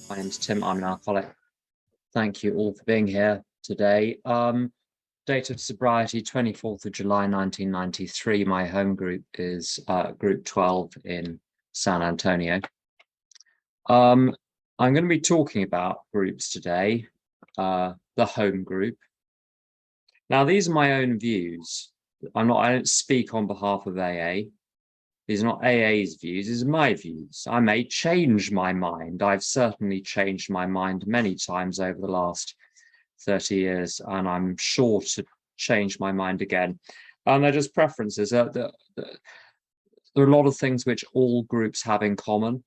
My name's Tim. I'm an alcoholic. Thank you all for being here today. Date of sobriety, 24th of July, 1993. My home group is group 12 in San Antonio. I'm going to be talking about groups today, the home group. Now, these are my own views. I don't speak on behalf of AA. These are not AA's views, these are my views. I may change my mind. I've certainly changed my mind many times over the last 30 years, and I'm sure to change my mind again. And they're just preferences. There are a lot of things which all groups have in common,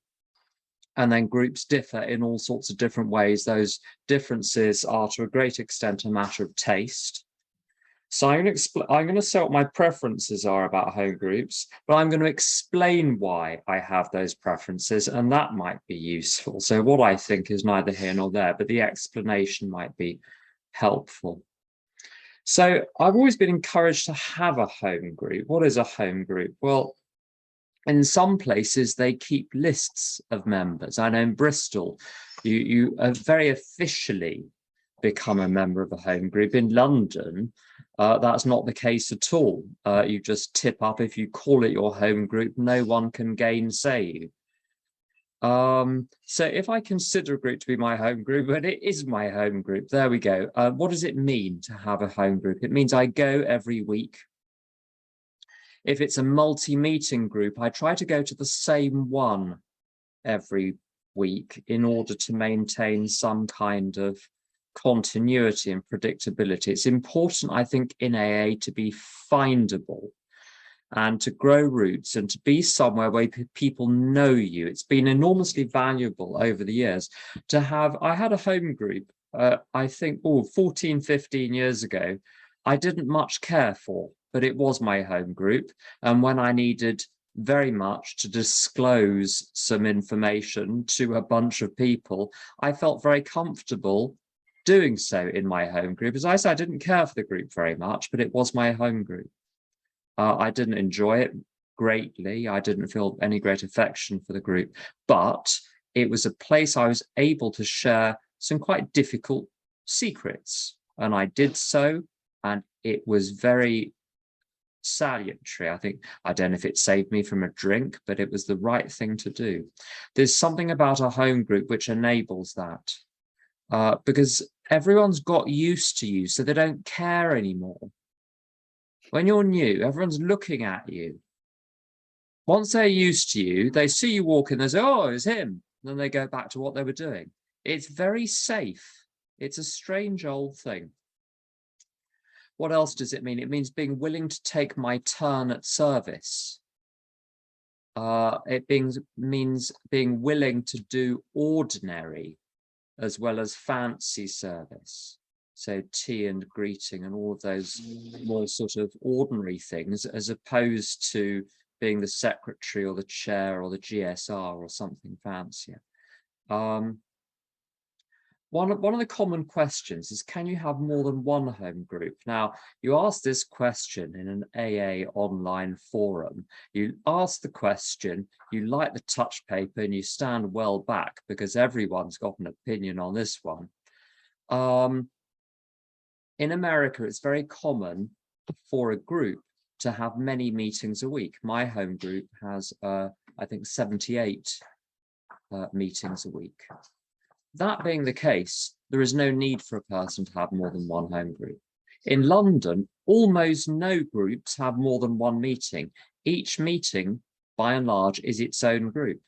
and then groups differ in all sorts of different ways. Those differences are to a great extent a matter of taste. So I'm going to say what my preferences are about home groups, but I'm going to explain why I have those preferences, and that might be useful. So what I think is neither here nor there, but the explanation might be helpful. So I've always been encouraged to have a home group. What is a home group? Well, in some places, they keep lists of members. I know in Bristol, you very officially become a member of a home group. In London, that's not the case at all. You just tip up. If you call it your home group, no one can gainsay you. So if I consider a group to be my home group, and it is my home group, there we go. What does it mean to have a home group? It means I go every week. If it's a multi-meeting group, I try to go to the same one every week in order to maintain some kind of continuity and predictability. It's important, I think, in AA to be findable and to grow roots and to be somewhere where people know you. It's been enormously valuable over the years to have. I had a home group, I think, 14, 15 years ago. I didn't much care for, but it was my home group. And when I needed very much to disclose some information to a bunch of people, I felt very comfortable doing so in my home group. As I said, I didn't care for the group very much, but it was my home group. I didn't enjoy it greatly. I didn't feel any great affection for the group, but it was a place I was able to share some quite difficult secrets. And I did so, and it was very salutary. I don't know if it saved me from a drink, but it was the right thing to do. There's something about a home group which enables that, because everyone's got used to you, so they don't care anymore. When you're new, everyone's looking at you. Once they're used to you, they see you walk in, they say, oh, it's him. And then they go back to what they were doing. It's very safe. It's a strange old thing. What else does it mean? It means being willing to take my turn at service. It means being willing to do ordinary as well as fancy service. So tea and greeting and all of those more sort of ordinary things, as opposed to being the secretary or the chair or the GSR or something fancier. One of the common questions is, can you have more than one home group? Now, you ask this question in an AA online forum. You ask the question, you light the touch paper and you stand well back because everyone's got an opinion on this one. In America, it's very common for a group to have many meetings a week. My home group has, I think, 78 meetings a week. That being the case, there is no need for a person to have more than one home group. In London, almost no groups have more than one meeting. Each meeting, by and large, is its own group.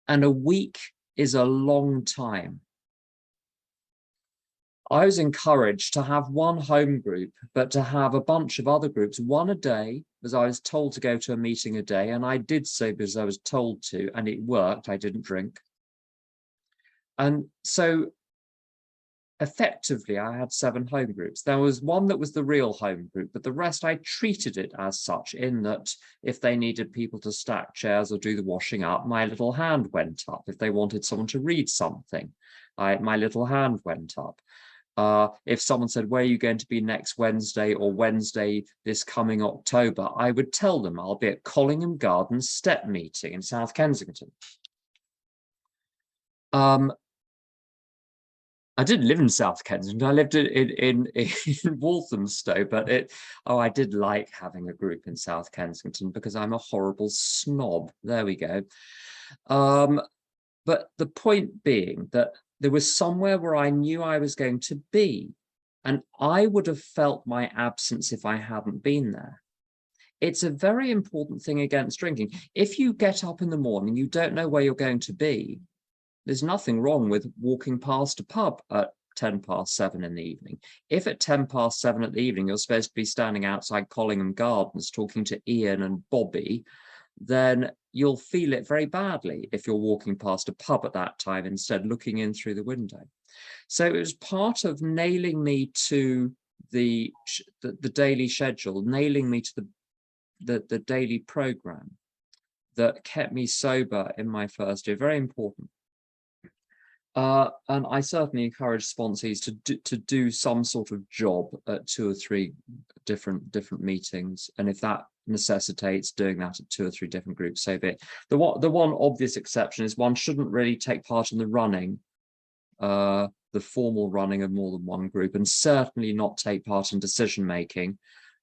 And a week is a long time. I was encouraged to have one home group, but to have a bunch of other groups, one a day, because I was told to go to a meeting a day, and I did so because I was told to, and it worked. I didn't drink. And so effectively, I had 7 home groups. There was one that was the real home group, but the rest I treated it as such, in that if they needed people to stack chairs or do the washing up, my little hand went up. If they wanted someone to read something, my little hand went up. If someone said, where are you going to be next Wednesday or Wednesday this coming October, I would tell them I'll be at Collingham Gardens Step Meeting in South Kensington. I didn't live in South Kensington. I lived in Walthamstow, but I did like having a group in South Kensington because I'm a horrible snob. There we go. But the point being that there was somewhere where I knew I was going to be, and I would have felt my absence if I hadn't been there. It's a very important thing against drinking. If you get up in the morning, you don't know where you're going to be, there's nothing wrong with walking past a pub at 7:10 in the evening. If at 7:10 in the evening, you're supposed to be standing outside Collingham Gardens talking to Ian and Bobby, then you'll feel it very badly if you're walking past a pub at that time instead looking in through the window. So it was part of nailing me to the daily schedule, nailing me to the daily program that kept me sober in my first year. Very important. And I certainly encourage sponsees to do some sort of job at 2 or 3 different meetings, and if that necessitates doing that at 2 or 3 different groups, so be it. The one obvious exception is one shouldn't really take part in the running, the formal running of more than one group, and certainly not take part in decision making,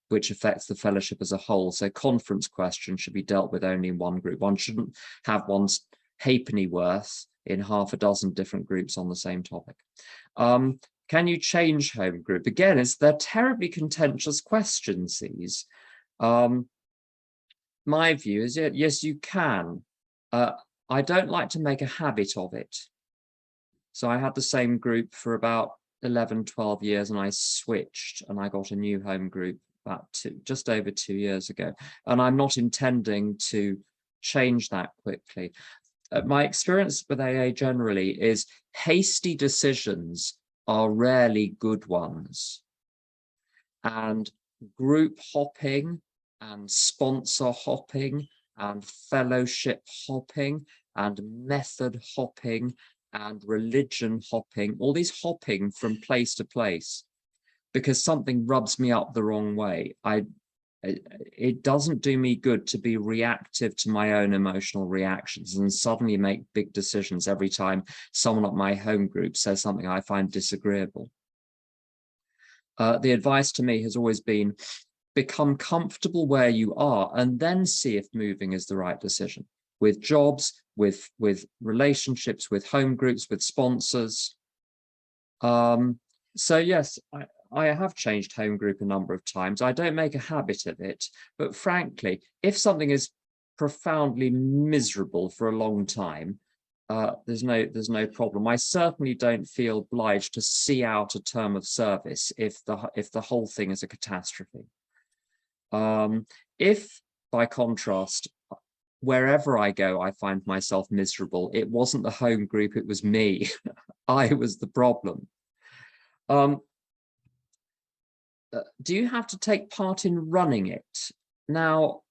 which affects the fellowship as a whole. So conference questions should be dealt with only in one group. One shouldn't have one's halfpenny worth in half a dozen different groups on the same topic. Can you change home group? Again, they're terribly contentious questions, these. My view is, yes, you can. I don't like to make a habit of it. So I had the same group for about 11, 12 years, and I switched and I got a new home group about just over 2 years ago. And I'm not intending to change that quickly. My experience with AA generally is hasty decisions are rarely good ones. And group hopping and sponsor hopping and fellowship hopping and method hopping and religion hopping, all these hopping from place to place because something rubs me up the wrong way. It doesn't do me good to be reactive to my own emotional reactions and suddenly make big decisions every time someone at my home group says something I find disagreeable. The advice to me has always been, become comfortable where you are and then see if moving is the right decision, with jobs, with relationships, with home groups, with sponsors. So yes, I have changed home group a number of times. I don't make a habit of it, but frankly, if something is profoundly miserable for a long time, there's no problem. I certainly don't feel obliged to see out a term of service if the whole thing is a catastrophe. If, by contrast, wherever I go, I find myself miserable, it wasn't the home group, it was me. I was the problem. Do you have to take part in running it? Now,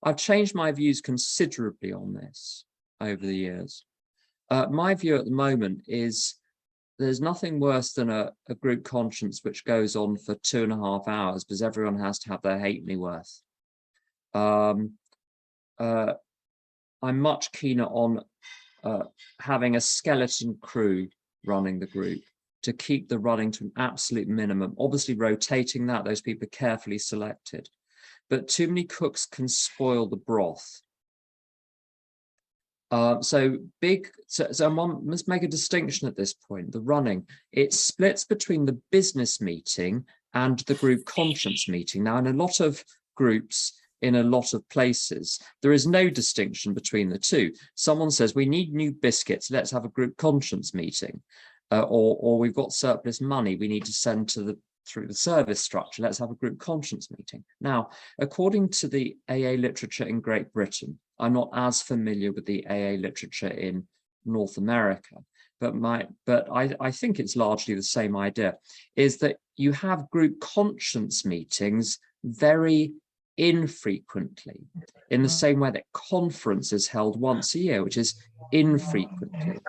I've changed my views considerably on this over the years. My view at the moment is there's nothing worse than a group conscience which goes on for 2.5 hours because everyone has to have their halfpenny worth. I'm much keener on having a skeleton crew running the group to keep the running to an absolute minimum. Obviously rotating that, those people are carefully selected, but too many cooks can spoil the broth. So one must make a distinction at this point. The running, it splits between the business meeting and the group conscience meeting. Now, in a lot of groups, in a lot of places, there is no distinction between the two. Someone says, we need new biscuits, let's have a group conscience meeting. Or we've got surplus money we need to send through the service structure, let's have a group conscience meeting. Now, according to the AA literature in Great Britain, I'm not as familiar with the AA literature in North America, but I think it's largely the same idea, is that you have group conscience meetings very infrequently, in the same way that conference is held once a year, which is infrequently.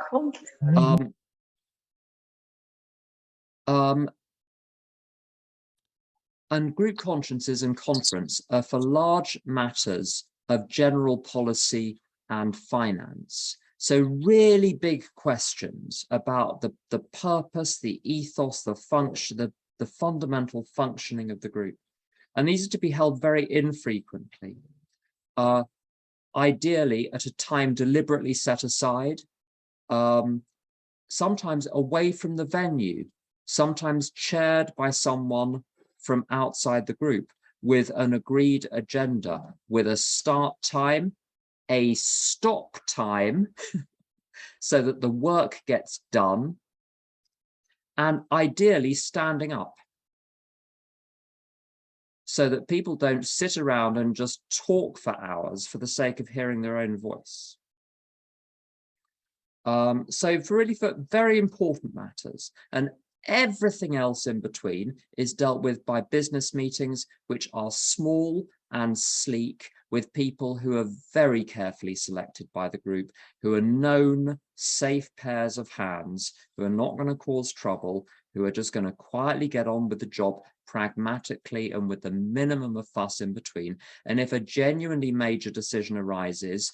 And group consciences and conference are for large matters of general policy and finance. So really big questions about the purpose, the ethos, the function, the fundamental functioning of the group. And these are to be held very infrequently, ideally at a time deliberately set aside, sometimes away from the venue, sometimes chaired by someone from outside the group with an agreed agenda, with a start time, a stop time, so that the work gets done, and ideally standing up, so that people don't sit around and just talk for hours for the sake of hearing their own voice. So for very important matters, and everything else in between is dealt with by business meetings, which are small and sleek, with people who are very carefully selected by the group, who are known, safe pairs of hands, who are not going to cause trouble, who are just going to quietly get on with the job pragmatically and with the minimum of fuss in between. And if a genuinely major decision arises,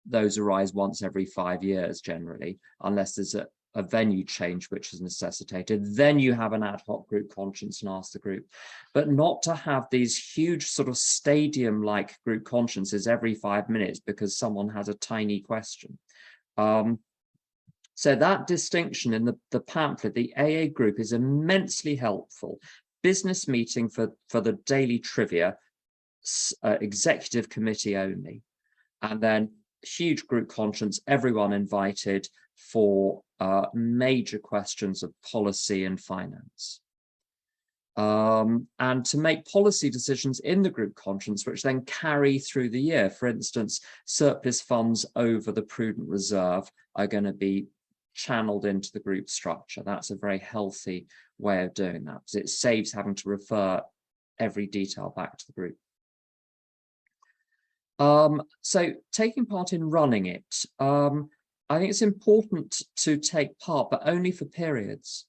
those arise once every 5 years generally, unless there's a venue change which is necessitated, then you have an ad hoc group conscience and ask the group. But not to have these huge sort of stadium-like group consciences every 5 minutes because someone has a tiny question. So that distinction in the pamphlet, the AA group, is immensely helpful. Business meeting for the daily trivia, executive committee only, and then huge group conscience, everyone invited for major questions of policy and finance. And to make policy decisions in the group conscience, which then carry through the year. For instance, surplus funds over the prudent reserve are going to be channeled into the group structure. That's a very healthy way of doing that, because it saves having to refer every detail back to the group. So taking part in running it, I think it's important to take part, but only for periods,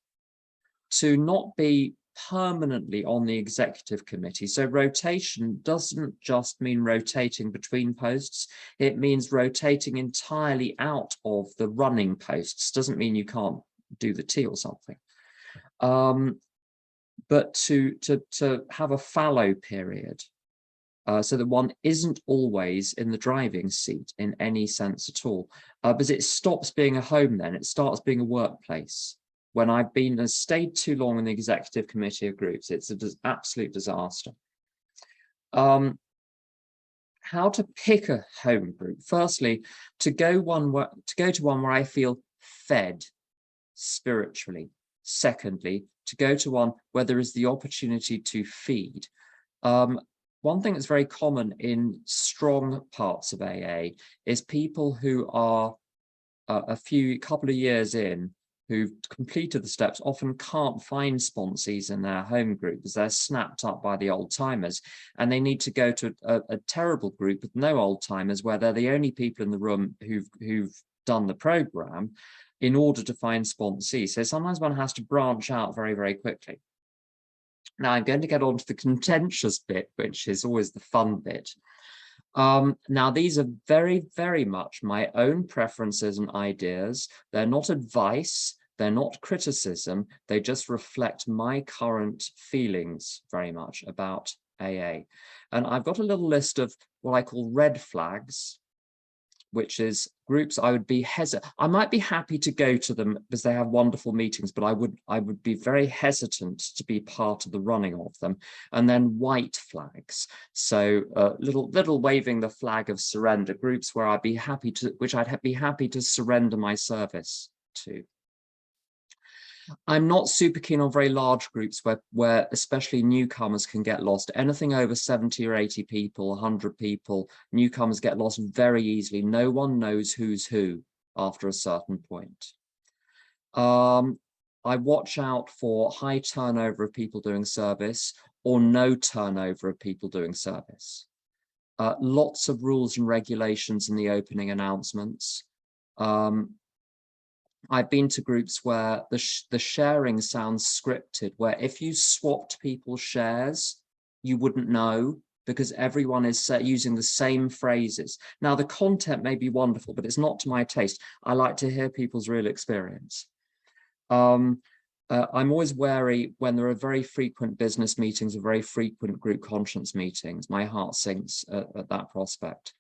to not be permanently on the executive committee. So rotation doesn't just mean rotating between posts, it means rotating entirely out of the running posts. Doesn't mean you can't do the tea or something. But to have a fallow period, so that one isn't always in the driving seat in any sense at all, because it stops being a home then, it starts being a workplace. When I've stayed too long in the executive committee of groups, it's an absolute disaster. How to pick a home group? Firstly, to go to one where I feel fed spiritually. Secondly, to go to one where there is the opportunity to feed. One thing that's very common in strong parts of AA is people who are a couple of years in, who've completed the steps, often can't find sponsees in their home group because they're snapped up by the old timers, and they need to go to a terrible group with no old timers where they're the only people in the room who've done the program in order to find sponsees. So sometimes one has to branch out very, very quickly. Now I'm going to get on to the contentious bit, which is always the fun bit. Now, these are very, very much my own preferences and ideas. They're not advice, they're not criticism, they just reflect my current feelings very much about AA. And I've got a little list of what I call red flags, which is groups I would be hesitant. I might be happy to go to them because they have wonderful meetings, but I would be very hesitant to be part of the running of them. And then white flags, so little waving the flag of surrender, groups where I'd be happy to surrender my service to. I'm not super keen on very large groups where especially newcomers can get lost. Anything over 70 or 80 people, 100 people, newcomers get lost very easily. No one knows who's who after a certain point. I watch out for high turnover of people doing service or no turnover of people doing service. Lots of rules and regulations in the opening announcements. I've been to groups where the sharing sounds scripted, where if you swapped people's shares, you wouldn't know because everyone is using the same phrases. Now, the content may be wonderful, but it's not to my taste. I like to hear people's real experience. I'm always wary when there are very frequent business meetings or very frequent group conscience meetings. My heart sinks at that prospect.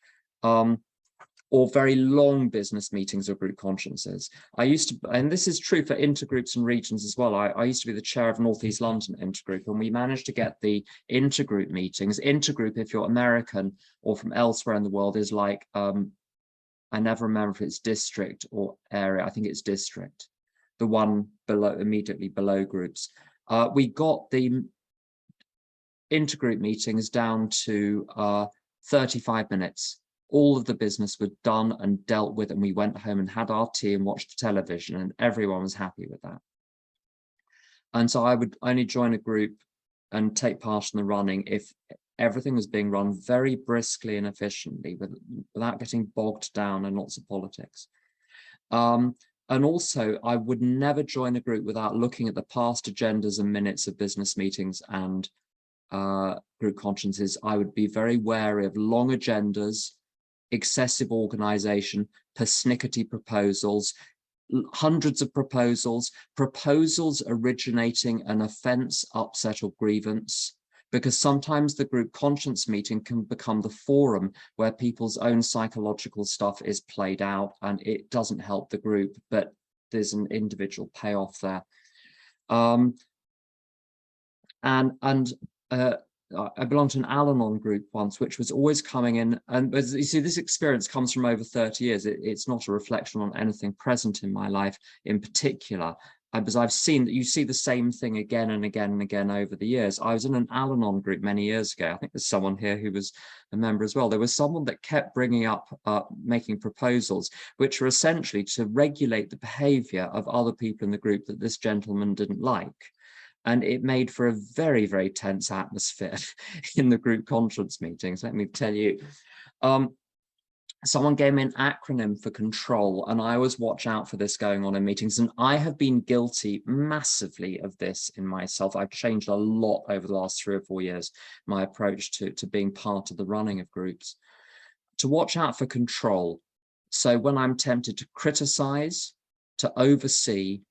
Or very long business meetings or group consciences. I used to, and this is true for intergroups and regions as well. I used to be the chair of North East London intergroup, and we managed to get the intergroup meetings. Intergroup, if you're American or from elsewhere in the world, is like, I never remember if it's district or area. I think it's district, the one below, immediately below groups. We got the intergroup meetings down to 35 minutes. All of the business was done and dealt with, and we went home and had our tea and watched the television, and everyone was happy with that. And so I would only join a group and take part in the running if everything was being run very briskly and efficiently, without getting bogged down in lots of politics. And also, I would never join a group without looking at the past agendas and minutes of business meetings and group consciences. I would be very wary of long agendas, excessive organization, persnickety proposals, hundreds of proposals originating an offense, upset, or grievance, because sometimes the group conscience meeting can become the forum where people's own psychological stuff is played out, and it doesn't help the group, but there's an individual payoff there. I belonged to an Al-Anon group once, which was always coming in, and you see, this experience comes from over 30 years. It's not a reflection on anything present in my life in particular, because I've seen that you see the same thing again and again and again over the years. I was in an Al-Anon group many years ago. I think there's someone here who was a member as well. There was someone that kept bringing up, making proposals, which were essentially to regulate the behavior of other people in the group that this gentleman didn't like. And it made for a very, very tense atmosphere in the group conscience meetings, let me tell you. Someone gave me an acronym for control, and I always watch out for this going on in meetings. And I have been guilty massively of this in myself. I've changed a lot over the last 3 or 4 years, my approach to being part of the running of groups. To watch out for control. So when I'm tempted to criticize, to oversee,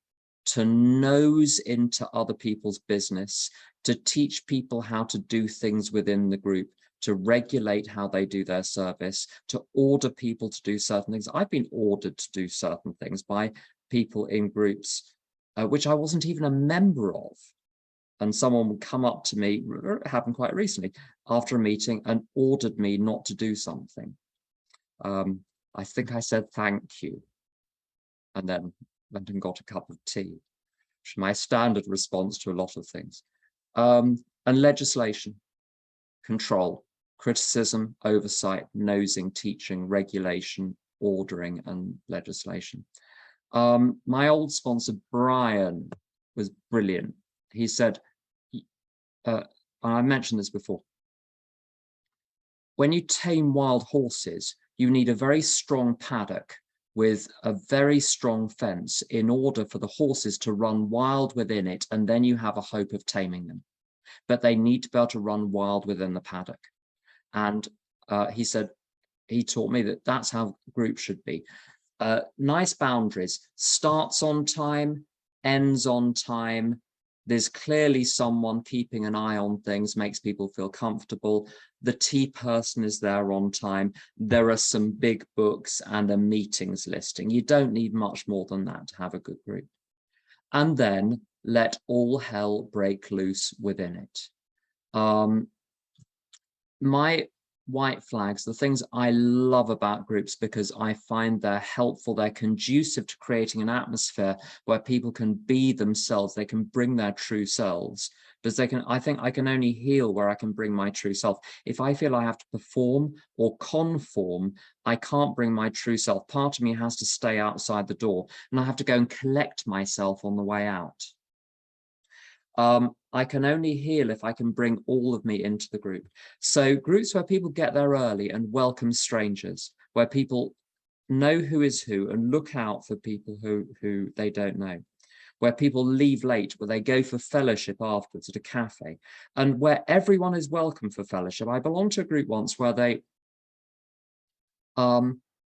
to nose into other people's business, to teach people how to do things within the group, to regulate how they do their service, to order people to do certain things. I've been ordered to do certain things by people in groups which I wasn't even a member of. And someone would come up to me, it happened quite recently, after a meeting, and ordered me not to do something. I think I said thank you, and then went and got a cup of tea, which is my standard response to a lot of things. And legislation, control, criticism, oversight, nosing, teaching, regulation, ordering, and legislation. My old sponsor, Brian, was brilliant. He said, and I mentioned this before, when you tame wild horses, you need a very strong paddock with a very strong fence in order for the horses to run wild within it, and then you have a hope of taming them. But they need to be able to run wild within the paddock. And he said, he taught me that that's how groups should be. Nice boundaries, starts on time, ends on time. There's clearly someone keeping an eye on things, makes people feel comfortable. The tea person is there on time. There are some big books and a meetings listing. You don't need much more than that to have a good group. And then let all hell break loose within it. My white flags, the things I love about groups, because I find they're helpful, they're conducive to creating an atmosphere where people can be themselves, they can bring their true selves, because they can, I think I can only heal where I can bring my true self. If I feel I have to perform or conform, I can't bring my true self. Part of me has to stay outside the door, and I have to go and collect myself on the way out. I can only heal if I can bring all of me into the group. So groups where people get there early and welcome strangers, where people know who is who and look out for people who they don't know. where people leave late, where they go for fellowship afterwards at a cafe, and where everyone is welcome for fellowship. I belonged to a group once where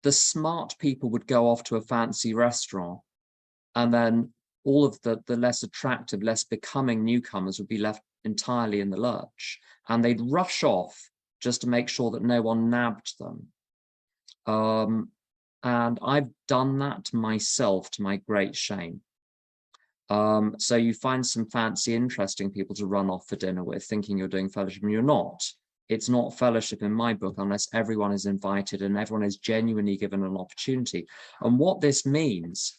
the smart people would go off to a fancy restaurant, and then all of the less attractive, less becoming newcomers would be left entirely in the lurch, and they'd rush off just to make sure that no one nabbed them. And I've done that myself, to my great shame. So you find some fancy, interesting people to run off for dinner with, thinking you're doing fellowship, and you're not. It's not fellowship in my book unless everyone is invited and everyone is genuinely given an opportunity. And what this means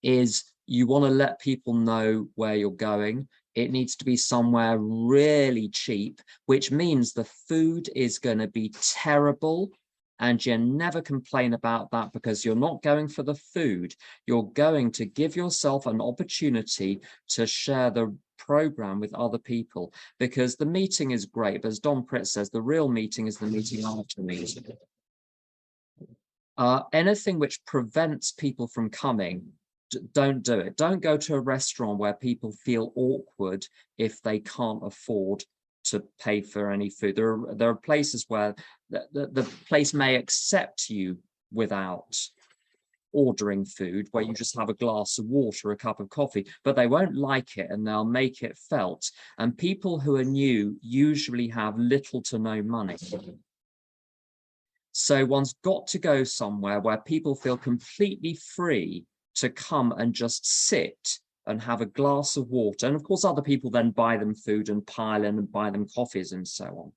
is you want to let people know where you're going. It needs to be somewhere really cheap, which means the food is going to be terrible. And you never complain about that, because you're not going for the food. You're going to give yourself an opportunity to share the program with other people, because the meeting is great, but as Don Pritt says, the real meeting is the meeting after the meeting. Anything which prevents people from coming, don't do it. Don't go to a restaurant where people feel awkward if they can't afford to pay for any food. There are places where the place may accept you without ordering food, where you just have a glass of water, a cup of coffee, but they won't like it and they'll make it felt. And people who are new usually have little to no money. So one's got to go somewhere where people feel completely free to come and just sit and have a glass of water. And of course, other people then buy them food and pile in and buy them coffees and so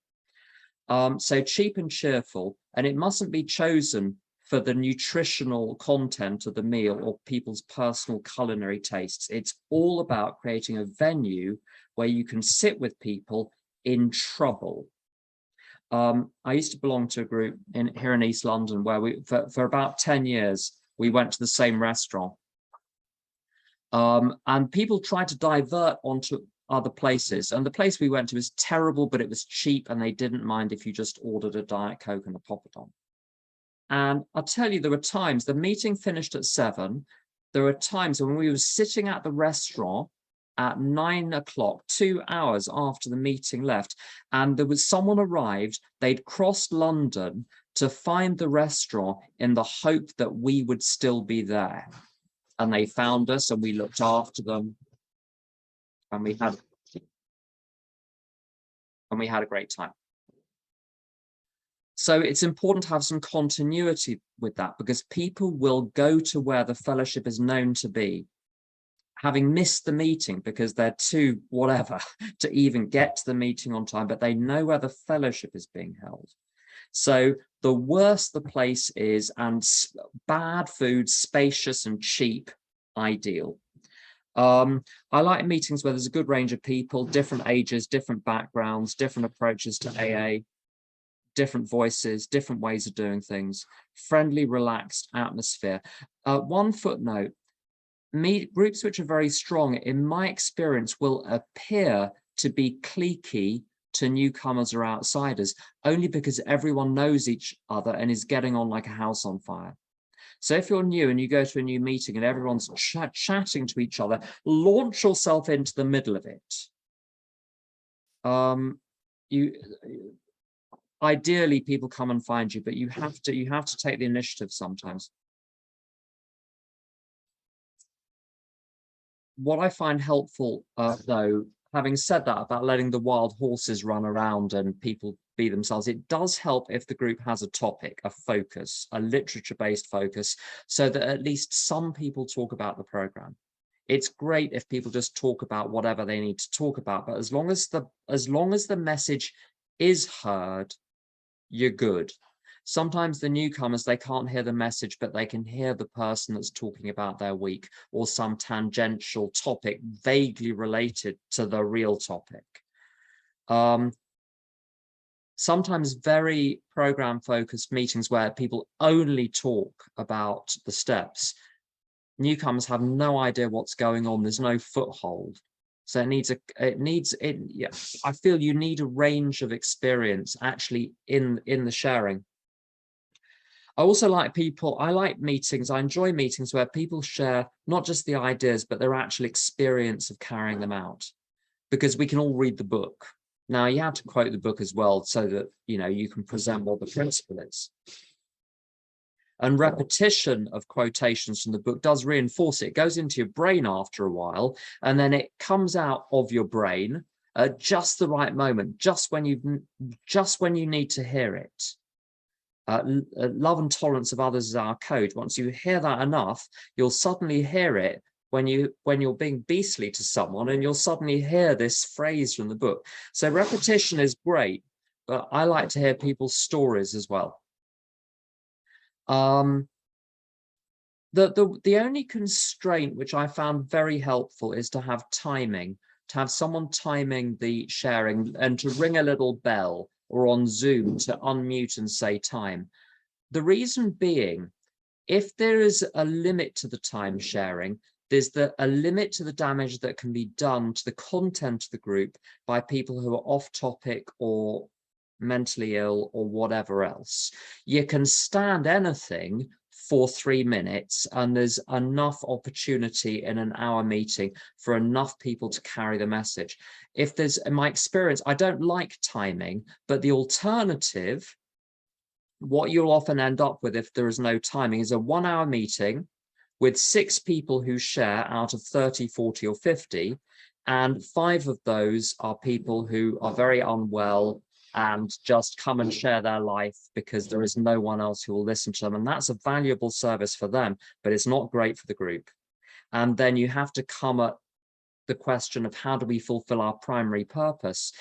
on. So cheap and cheerful, and it mustn't be chosen for the nutritional content of the meal or people's personal culinary tastes. It's all about creating a venue where you can sit with people in trouble. I used to belong to a group here in East London where we, for about 10 years, we went to the same restaurant. And people tried to divert onto other places. And the place we went to was terrible, but it was cheap, and they didn't mind if you just ordered a Diet Coke and a poppadom. And I'll tell you, there were times, the meeting finished at 7. There were times when we were sitting at the restaurant at 9 o'clock, 2 hours after the meeting left, and there was someone arrived, they'd crossed London to find the restaurant in the hope that we would still be there. And they found us, and we looked after them, and we had a great time. So it's important to have some continuity with that, because people will go to where the fellowship is known to be, having missed the meeting because they're too whatever to even get to the meeting on time, but they know where the fellowship is being held. So the worse the place is, and bad food, spacious and cheap, ideal. I like meetings where there's a good range of people, different ages, different backgrounds, different approaches to AA, different voices, different ways of doing things, friendly, relaxed atmosphere. One footnote, groups which are very strong, in my experience, will appear to be cliquey to newcomers or outsiders, only because everyone knows each other and is getting on like a house on fire. So if you're new and you go to a new meeting and everyone's chatting to each other, launch yourself into the middle of it. Ideally, people come and find you, but you have to take the initiative sometimes. What I find helpful, though, having said that about letting the wild horses run around and people be themselves, it does help if the group has a topic, a focus, a literature-based focus, so that at least some people talk about the program. It's great if people just talk about whatever they need to talk about, but as long as the message is heard, you're good. Sometimes the newcomers, they can't hear the message, but they can hear the person that's talking about their week or some tangential topic vaguely related to the real topic. Sometimes very program-focused meetings where people only talk about the steps, newcomers have no idea what's going on. There's no foothold. So yeah, I feel you need a range of experience actually in the sharing. I also like I like meetings. I enjoy meetings where people share not just the ideas, but their actual experience of carrying them out, because we can all read the book. Now, you have to quote the book as well so that, you can present what the principle is. And repetition of quotations from the book does reinforce it. It goes into your brain after a while, and then it comes out of your brain at just the right moment, just when you need to hear it. Love and tolerance of others is our code. Once you hear that enough, you'll suddenly hear it when you're being beastly to someone, and you'll suddenly hear this phrase from the book. So repetition is great, but I like to hear people's stories as well. The only constraint which I found very helpful is to have timing, to have someone timing the sharing, and to ring a little bell, or on Zoom to unmute and say time. The reason being, if there is a limit to the time sharing, there's a limit to the damage that can be done to the content of the group by people who are off topic or mentally ill or whatever else. You can stand anything for 3 minutes, and there's enough opportunity in an hour meeting for enough people to carry the message. If there's, in my experience, I don't like timing, but the alternative, what you'll often end up with if there is no timing, is a 1 hour meeting with 6 people who share out of 30, 40 or 50, and 5 of those are people who are very unwell and just come and share their life because there is no one else who will listen to them. And that's a valuable service for them, but it's not great for the group. And then you have to come at the question of how do we fulfill our primary purpose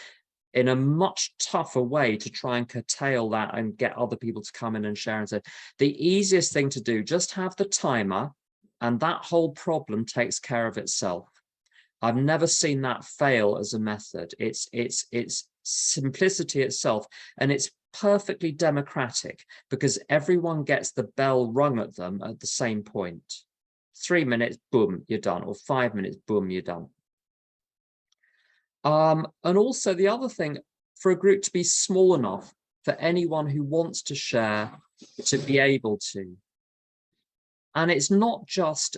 in a much tougher way to try and curtail that and get other people to come in and share. And say, the easiest thing to do, just have the timer, and that whole problem takes care of itself. I've never seen that fail as a method. It's simplicity itself, and it's perfectly democratic because everyone gets the bell rung at them at the same point. 3 minutes, boom, you're done, or 5 minutes, boom, you're done. And also the other thing, for a group to be small enough for anyone who wants to share to be able to. And it's not just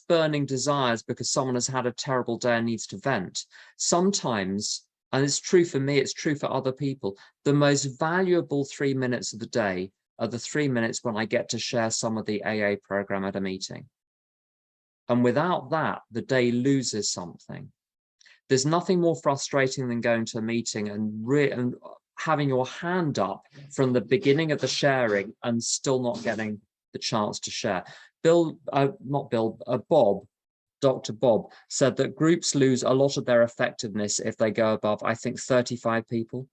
burning desires because someone has had a terrible day and needs to vent. Sometimes, and it's true for me, it's true for other people, the most valuable 3 minutes of the day are the 3 minutes when I get to share some of the AA program at a meeting. And without that, the day loses something. There's nothing more frustrating than going to a meeting and having your hand up from the beginning of the sharing and still not getting the chance to share. Bob, Dr. Bob, said that groups lose a lot of their effectiveness if they go above, I think, 35 people.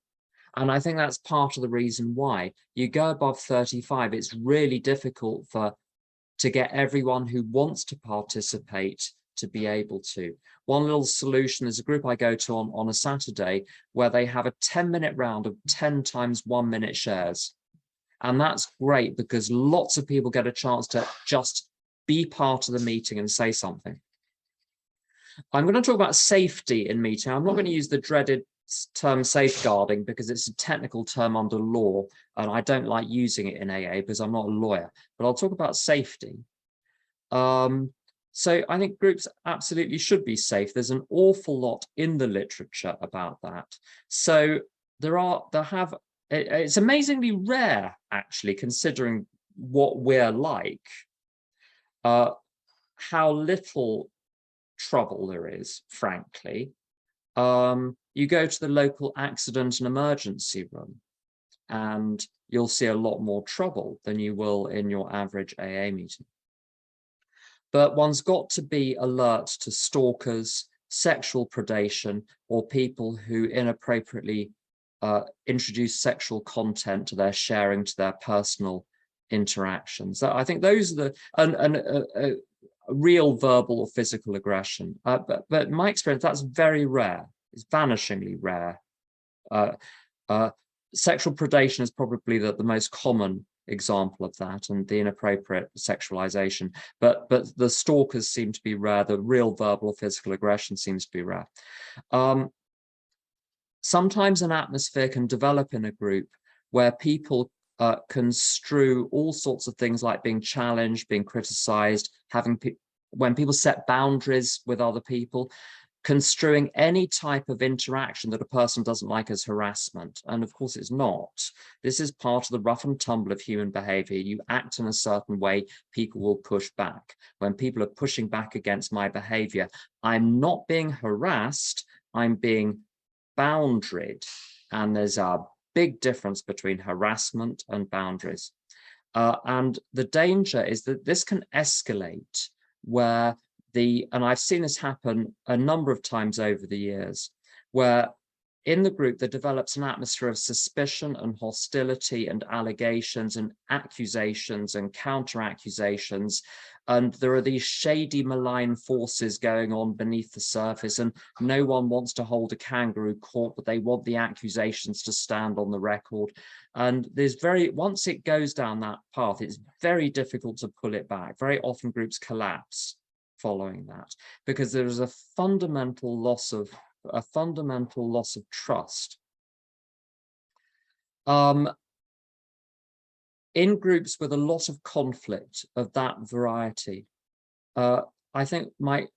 And I think that's part of the reason why. You go above 35, it's really difficult to get everyone who wants to participate to be able to. One little solution is a group I go to on a Saturday where they have a 10-minute round of 10 times 1 minute shares. And that's great because lots of people get a chance to just be part of the meeting and say something. I'm going to talk about safety in meeting. I'm not going to use the dreaded term safeguarding because it's a technical term under law, and I don't like using it in AA because I'm not a lawyer, but I'll talk about safety. So I think groups absolutely should be safe. There's an awful lot in the literature about that. So it's amazingly rare, actually, considering what we're like, how little trouble there is, frankly. You go to the local accident and emergency room, and you'll see a lot more trouble than you will in your average AA meeting. But one's got to be alert to stalkers, sexual predation, or people who inappropriately introduce sexual content to their sharing, to their personal interactions. I think those are the real verbal or physical aggression. But in my experience, that's very rare. It's vanishingly rare. Sexual predation is probably the most common example of that, and the inappropriate sexualization. But the stalkers seem to be rare. The real verbal or physical aggression seems to be rare. Sometimes an atmosphere can develop in a group where people construe all sorts of things like being challenged, being criticized, when people set boundaries with other people, construing any type of interaction that a person doesn't like as harassment. And of course it's not. This is part of the rough and tumble of human behavior. You act in a certain way, people will push back. When people are pushing back against my behavior, I'm not being harassed, I'm being boundaried. And there's a big difference between harassment and boundaries. And the danger is that this can escalate where and I've seen this happen a number of times over the years, where in the group there develops an atmosphere of suspicion and hostility and allegations and accusations and counter accusations. And there are these shady, malign forces going on beneath the surface, and no one wants to hold a kangaroo court, but they want the accusations to stand on the record. And once it goes down that path, it's very difficult to pull it back. Very often groups collapse following that, because there is a fundamental loss of trust. In groups with a lot of conflict of that variety, I think my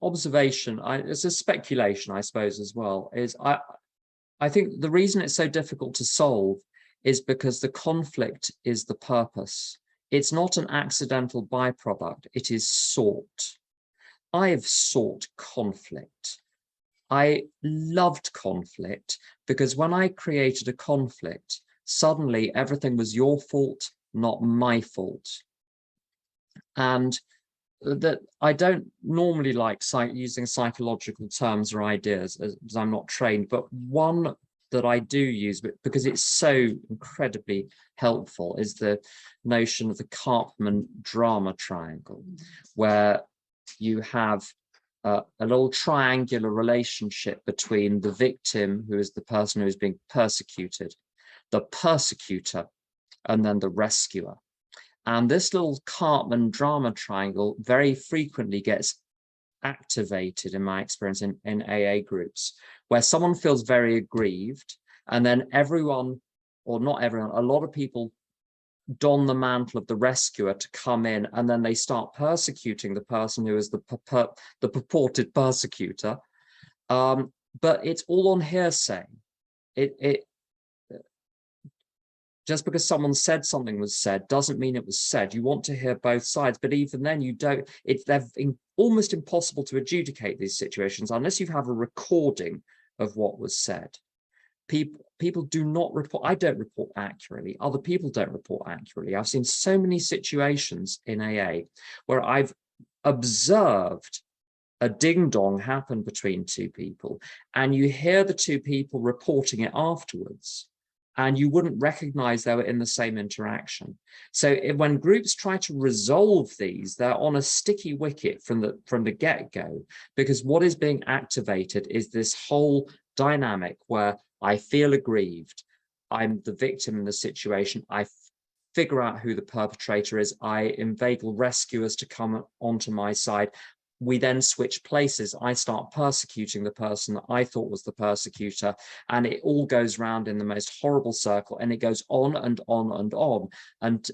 observation, it's a speculation, I suppose, as well, is I think the reason it's so difficult to solve is because the conflict is the purpose. It's not an accidental byproduct, it is sought. I have sought conflict. I loved conflict because when I created a conflict, suddenly everything was your fault, not my fault. And that I don't normally like using psychological terms or ideas as I'm not trained, but one that I do use, because it's so incredibly helpful, is the notion of the Karpman drama triangle, where you have a little triangular relationship between the victim, who is the person who is being persecuted, the persecutor, and then the rescuer. And this little Karpman drama triangle very frequently gets activated, in my experience, in AA groups, where someone feels very aggrieved, and then everyone, or not everyone, a lot of people don the mantle of the rescuer to come in, and then they start persecuting the person who is the purported persecutor. But it's all on hearsay. Just because someone said something was said doesn't mean it was said. You want to hear both sides, but even then you don't. They're almost impossible to adjudicate these situations unless you have a recording of what was said. People do not report. I don't report accurately. Other people don't report accurately. I've seen so many situations in AA where I've observed a ding-dong happen between two people, and you hear the two people reporting it afterwards, and you wouldn't recognize they were in the same interaction. So when groups try to resolve these, they're on a sticky wicket from the get-go, because what is being activated is this whole dynamic where I feel aggrieved, I'm the victim in the situation, I figure out who the perpetrator is, I inveigle rescuers to come onto my side. We then switch places. I start persecuting the person that I thought was the persecutor, and it all goes round in the most horrible circle, and it goes on and on and on. And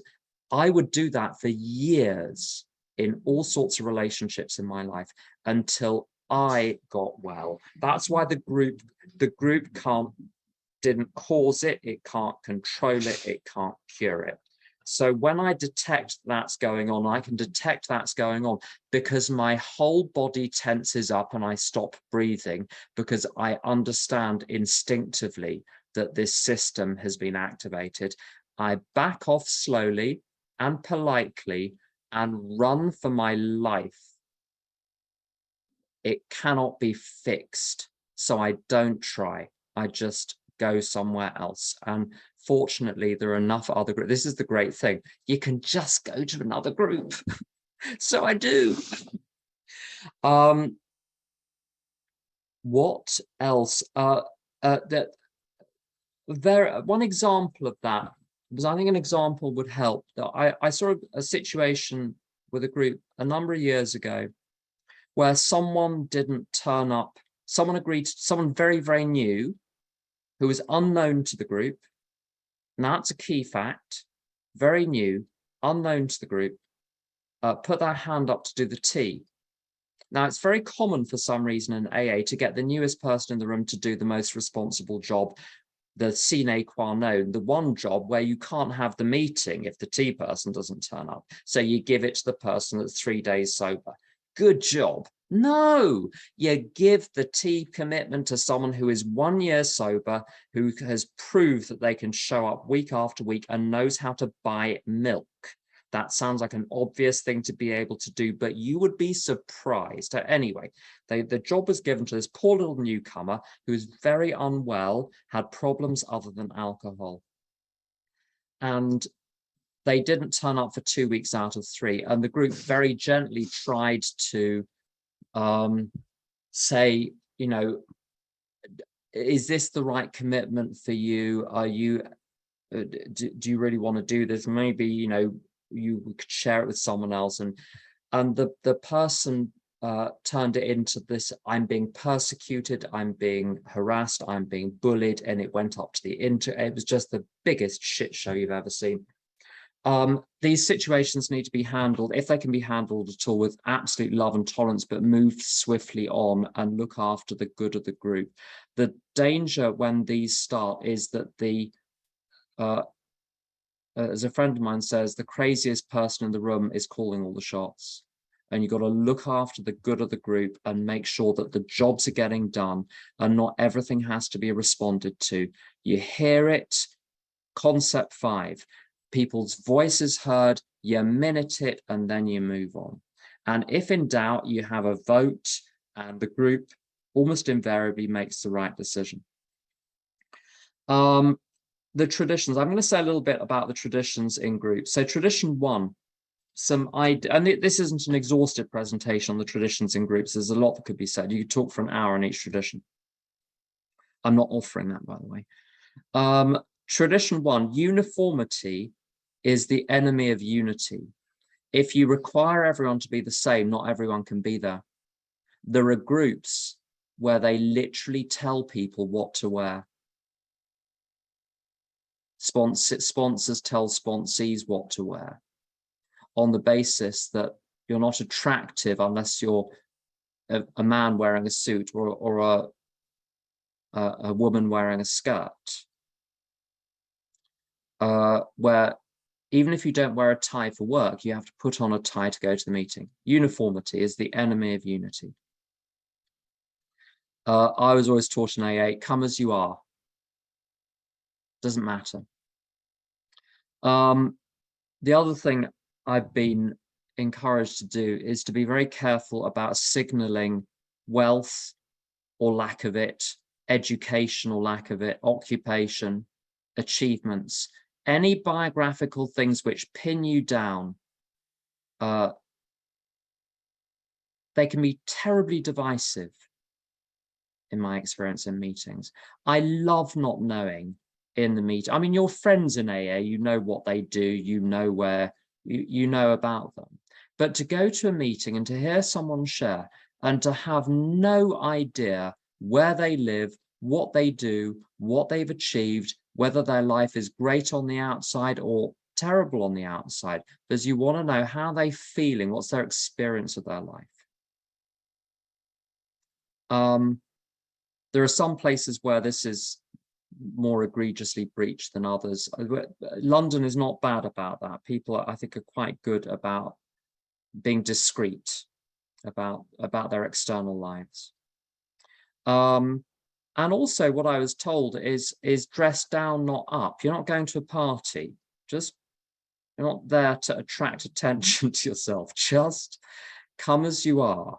I would do that for years in all sorts of relationships in my life until I got well. That's why the group didn't cause it, it can't control it, it can't cure it. So when I detect that's going on, I can detect that's going on because my whole body tenses up and I stop breathing, because I understand instinctively that this system has been activated. I back off slowly and politely and run for my life. It cannot be fixed, so I don't try. I just go somewhere else. And fortunately, there are enough other groups. This is the great thing. You can just go to another group. So I do. What else? One example of that, because I think an example would help. I saw a situation with a group a number of years ago where someone didn't turn up. Someone very, very new, who was unknown to the group, Now, that's a key fact, very new, unknown to the group, put their hand up to do the T. Now, it's very common for some reason in AA to get the newest person in the room to do the most responsible job, the sine qua non, the one job where you can't have the meeting if the T person doesn't turn up. So you give it to the person that's 3 days sober. Good job. No, you give the T commitment to someone who is 1 year sober, who has proved that they can show up week after week and knows how to buy milk. That sounds like an obvious thing to be able to do, but you would be surprised. Anyway, the job was given to this poor little newcomer who was very unwell, had problems other than alcohol. And they didn't turn up for 2 weeks out of 3. And the group very gently tried to say, you know, is this the right commitment for you? Are you, do you really want to do this? Maybe, you know, you could share it with someone else. And the person turned it into this: I'm being persecuted, I'm being harassed, I'm being bullied, and it went up to the it was just the biggest shit show you've ever seen. These situations need to be handled, if they can be handled at all, with absolute love and tolerance, but move swiftly on and look after the good of the group. The danger when these start is that as a friend of mine says, the craziest person in the room is calling all the shots. And you've got to look after the good of the group and make sure that the jobs are getting done and not everything has to be responded to. You hear it, concept 5, people's voices heard, you minute it, and then you move on. And if in doubt, you have a vote, and the group almost invariably makes the right decision. The traditions, I'm going to say a little bit about the traditions in groups. So tradition 1, and this isn't an exhaustive presentation on the traditions in groups. There's a lot that could be said. You could talk for an hour on each tradition. I'm not offering that, by the way. Tradition 1, uniformity is the enemy of unity. If you require everyone to be the same, not everyone can be there. There are groups where they literally tell people what to wear. Sponsors tell sponsees what to wear on the basis that you're not attractive unless you're a man wearing a suit or a woman wearing a skirt. Where even if you don't wear a tie for work, you have to put on a tie to go to the meeting. Uniformity is the enemy of unity. I was always taught in AA, come as you are. Doesn't matter. The other thing I've been encouraged to do is to be very careful about signaling wealth or lack of it, education or lack of it, occupation, achievements, any biographical things which pin you down. They can be terribly divisive, in my experience in meetings. I love not knowing in the meeting. I mean, your friends in AA, you know what they do, you know where, you know about them. But to go to a meeting and to hear someone share and to have no idea where they live, what they do, what they've achieved, whether their life is great on the outside or terrible on the outside, because you want to know how they're feeling, what's their experience of their life. There are some places where this is more egregiously breached than others. London is not bad about that. People, I think, are quite good about being discreet about their external lives. And also what I was told is dress down, not up. You're not going to a party. You're not there to attract attention to yourself. Just come as you are.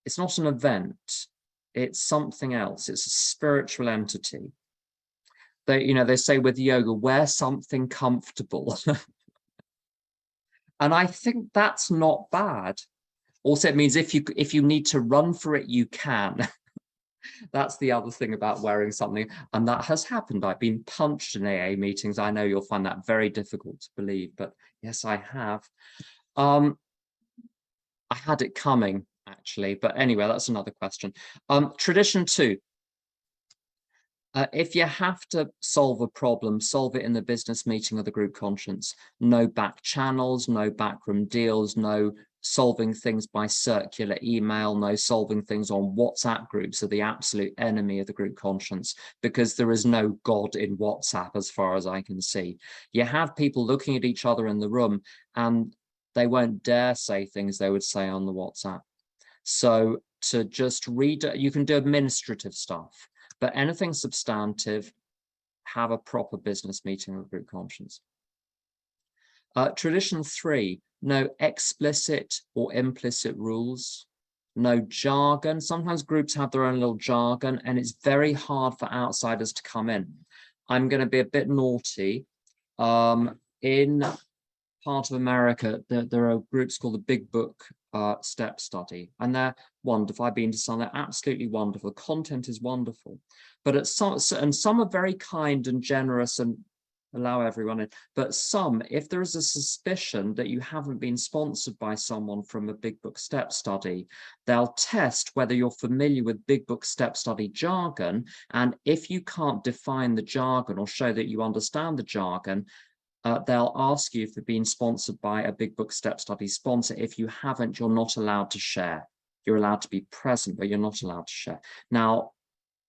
It's not an event. It's something else. It's a spiritual entity. They say with yoga, wear something comfortable. And I think that's not bad. Also, it means if you need to run for it, you can. That's the other thing about wearing something. And that has happened. I've been punched in AA meetings. I know you'll find that very difficult to believe, but yes, I have. I had it coming, actually. But anyway, that's another question. Tradition 2. If you have to solve a problem, solve it in the business meeting or the group conscience. No back channels, no backroom deals, no solving things by circular email, no solving things on WhatsApp groups are the absolute enemy of the group conscience, because there is no God in WhatsApp as far as I can see. You have people looking at each other in the room and they won't dare say things they would say on the WhatsApp. So to just read, you can do administrative stuff, but anything substantive, have a proper business meeting with group conscience. Tradition 3, no explicit or implicit rules, no jargon. Sometimes groups have their own little jargon and it's very hard for outsiders to come in. I'm going to be a bit naughty. In part of America, there are groups called the Big Book Step Study, and they're wonderful. I've been to some, they're absolutely wonderful. The content is wonderful, but at some are very kind and generous and allow everyone in. But some, if there is a suspicion that you haven't been sponsored by someone from a Big Book Step Study, they'll test whether you're familiar with Big Book Step Study jargon, and if you can't define the jargon or show that you understand the jargon, they'll ask you if you've been sponsored by a Big Book Step Study sponsor. If you haven't, you're not allowed to share. You're allowed to be present, but you're not allowed to share. Now,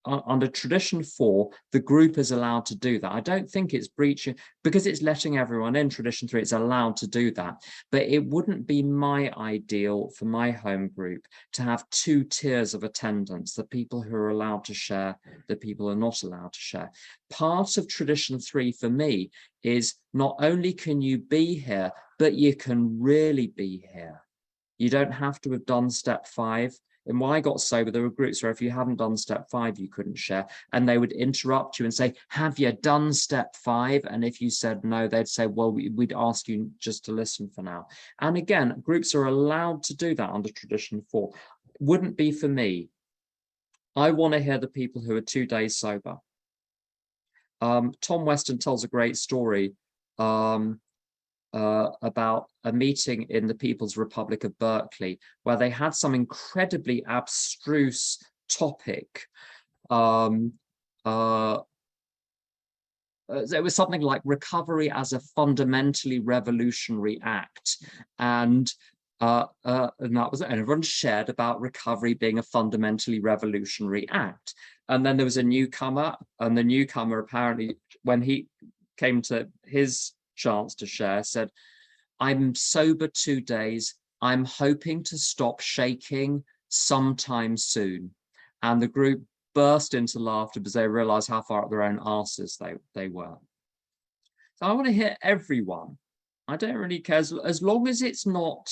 under tradition 4, the group is allowed to do that. I don't think it's breaching, because it's letting everyone in. Tradition 3, it's allowed to do that. But it wouldn't be my ideal for my home group to have 2 tiers of attendance, the people who are allowed to share, the people who are not allowed to share. Part of tradition 3 for me is not only can you be here, but you can really be here. You don't have to have done step 5. And when I got sober, there were groups where if you haven't done step 5, you couldn't share. And they would interrupt you and say, have you done step 5? And if you said no, they'd say, well, we'd ask you just to listen for now. And again, groups are allowed to do that under tradition 4. Wouldn't be for me. I want to hear the people who are 2 days sober. Tom Weston tells a great story about a meeting in the People's Republic of Berkeley, where they had some incredibly abstruse topic. It was something like recovery as a fundamentally revolutionary act. And that was it. And everyone shared about recovery being a fundamentally revolutionary act. And then there was a newcomer, and the newcomer apparently, when he came to his chance to share, said, I'm sober 2 days. I'm hoping to stop shaking sometime soon. And the group burst into laughter because they realized how far up their own asses they were. So I want to hear everyone. I don't really care, as long as it's not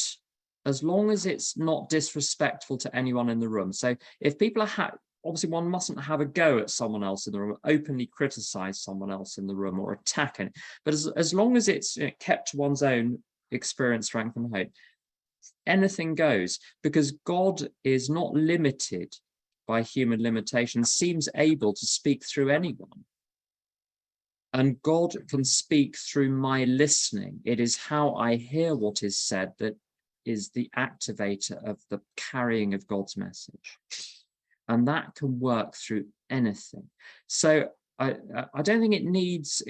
disrespectful to anyone in the room. So if people are obviously one mustn't have a go at someone else in the room, openly criticize someone else in the room or attack it. But as long as it's kept to one's own experience, strength and hope, anything goes, because God is not limited by human limitations, seems able to speak through anyone. And God can speak through my listening. It is how I hear what is said that is the activator of the carrying of God's message. And that can work through anything. So I don't think it needs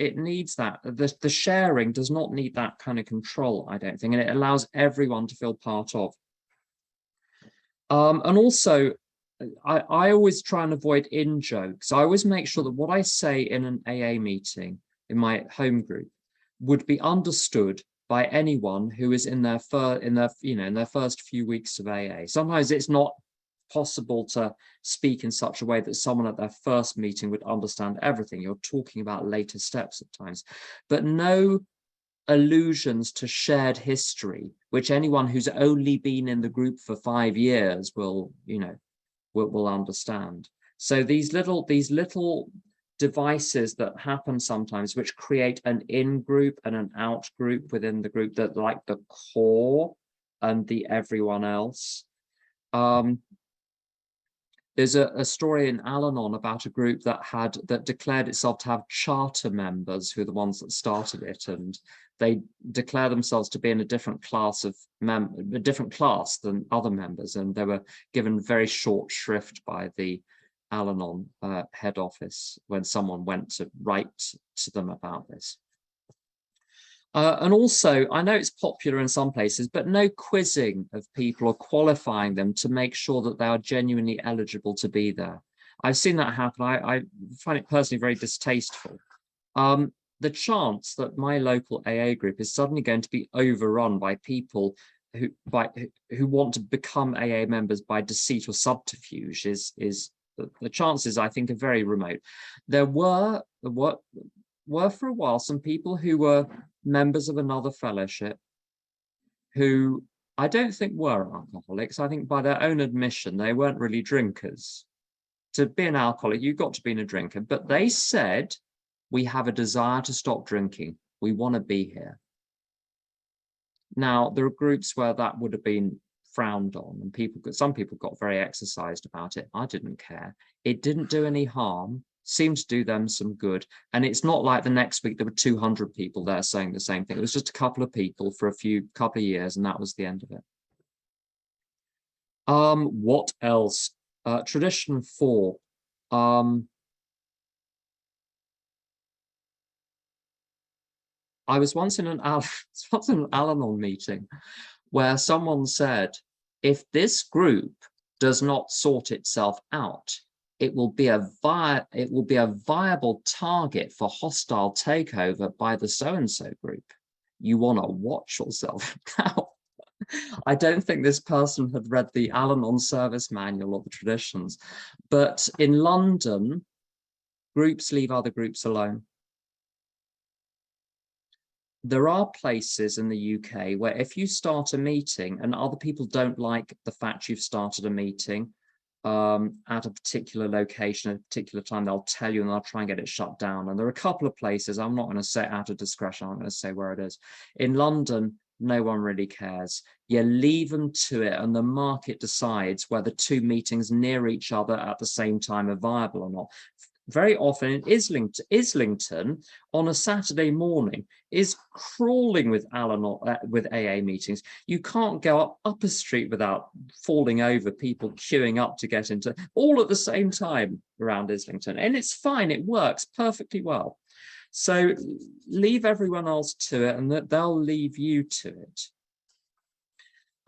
that. The sharing does not need that kind of control, I don't think, and it allows everyone to feel part of. And also, I always try and avoid in-jokes. I always make sure that what I say in an AA meeting, in my home group, would be understood by anyone who is in their first few weeks of AA. Sometimes it's not possible to speak in such a way that someone at their first meeting would understand everything. You're talking about later steps at times, but no allusions to shared history, which anyone who's only been in the group for 5 years will understand. So these little devices that happen sometimes, which create an in-group and an out-group within the group, that like the core and the everyone else. There's a story in Al-Anon about a group that declared itself to have charter members, who are the ones that started it, and they declare themselves to be in a different class than other members, and they were given very short shrift by the Al-Anon head office when someone went to write to them about this. And also, I know it's popular in some places, but no quizzing of people or qualifying them to make sure that they are genuinely eligible to be there. I've seen that happen. I find it personally very distasteful. The chance that my local AA group is suddenly going to be overrun by people who want to become AA members by deceit or subterfuge is the chances, I think, are very remote. There were for a while some people who were members of another fellowship who I don't think were alcoholics. I think by their own admission, they weren't really drinkers. To be an alcoholic, you've got to be a drinker. But they said, we have a desire to stop drinking. We want to be here. Now, there are groups where that would have been frowned on, and some people got very exercised about it. I didn't care. It didn't do any harm. Seemed to do them some good. And it's not like the next week there were 200 people there saying the same thing. It was just a couple of people for a couple of years, and that was the end of it. What else? Tradition 4. I was once in an Al-Anon meeting where someone said, if this group does not sort itself out, it will be a viable target for hostile takeover by the so-and-so group. You want to watch yourself. Now, I don't think this person had read the Al-Anon service manual or the traditions, but in London, groups leave other groups alone. There are places in the UK where if you start a meeting and other people don't like the fact you've started a meeting at a particular location at a particular time, they'll tell you and they'll try and get it shut down. And there are a couple of places, I'm not going to say out of discretion, I'm going to say where it is. In London, no one really cares. You leave them to it and the market decides whether two meetings near each other at the same time are viable or not. Very often in Islington on a Saturday morning is crawling with AA meetings. You can't go up a street without falling over people queuing up to get into, all at the same time around Islington. And it's fine, it works perfectly well. So leave everyone else to it and that they'll leave you to it.